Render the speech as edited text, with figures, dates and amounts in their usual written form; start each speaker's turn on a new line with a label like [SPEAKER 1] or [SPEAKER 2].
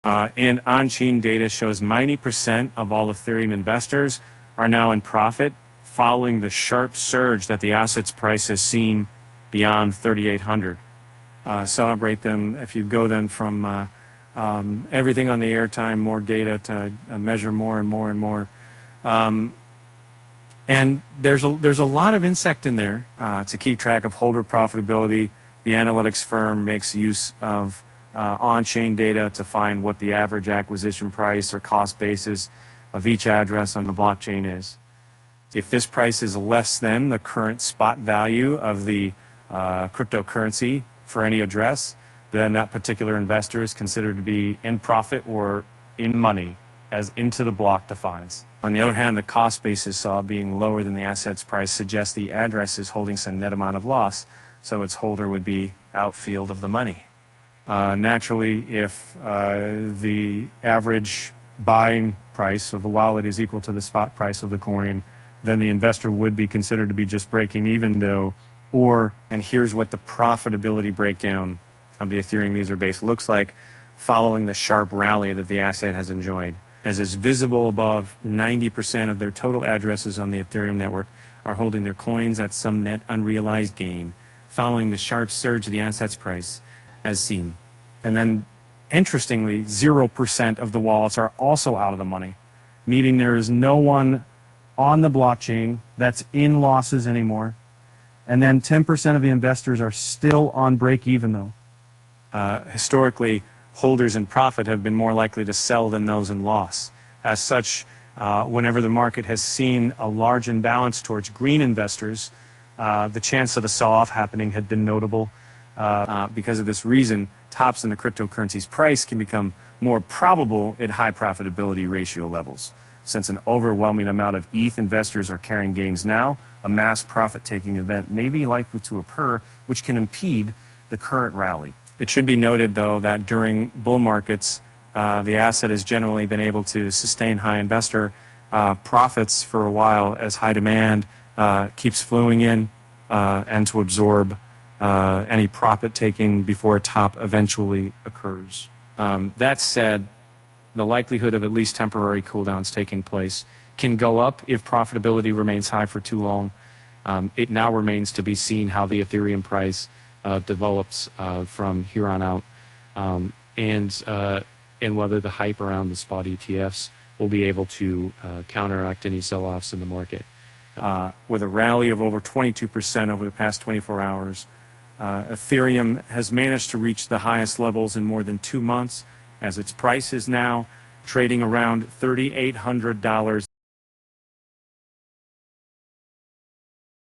[SPEAKER 1] And on-chain data shows 90% of all Ethereum investors are now in profit following the sharp surge that the asset's price has seen beyond 3,800. Celebrate them if you go then from everything on the airtime, more data to measure more and more and more. And there's a lot of insect in there to keep track of holder profitability. The analytics firm makes use of on-chain data to find what the average acquisition price or cost basis of each address on the blockchain is. If this price is less than the current spot value of the cryptocurrency for any address, then that particular investor is considered to be in profit or in money, as into the block defines. On the other hand, the cost basis being lower than the asset's price suggests the address is holding some net amount of loss, so its holder would be outfield of the money. Naturally, if the average buying price of the wallet is equal to the spot price of the coin, then the investor would be considered to be just breaking even though, and here's what the profitability breakdown of the Ethereum user base looks like following the sharp rally that the asset has enjoyed. As is visible above, 90% of their total addresses on the Ethereum network are holding their coins at some net unrealized gain following the sharp surge of the asset's price as seen. And then, interestingly, 0% of the wallets are also out of the money, meaning there is no one on the blockchain that's in losses anymore. And then 10% of the investors are still on break even though. Historically, holders in profit have been more likely to sell than those in loss. As such, whenever the market has seen a large imbalance towards green investors, the chance of a sell-off happening had been notable. Because of this reason, tops in the cryptocurrency's price can become more probable at high profitability ratio levels. Since an overwhelming amount of ETH investors are carrying gains now, a mass profit-taking event may be likely to occur, which can impede the current rally. It should be noted, though, that during bull markets, the asset has generally been able to sustain high investor profits for a while as high demand keeps flowing in and to absorb any profit-taking before a top eventually occurs. That said, the likelihood of at least temporary cooldowns taking place can go up if profitability remains high for too long. It now remains to be seen how the Ethereum price develops from here on out, and whether the hype around the spot ETFs will be able to counteract any sell-offs in the market. With a rally of over 22% over the past 24 hours, Ethereum has managed to reach the highest levels in more than 2 months, as its price is now trading around $3,800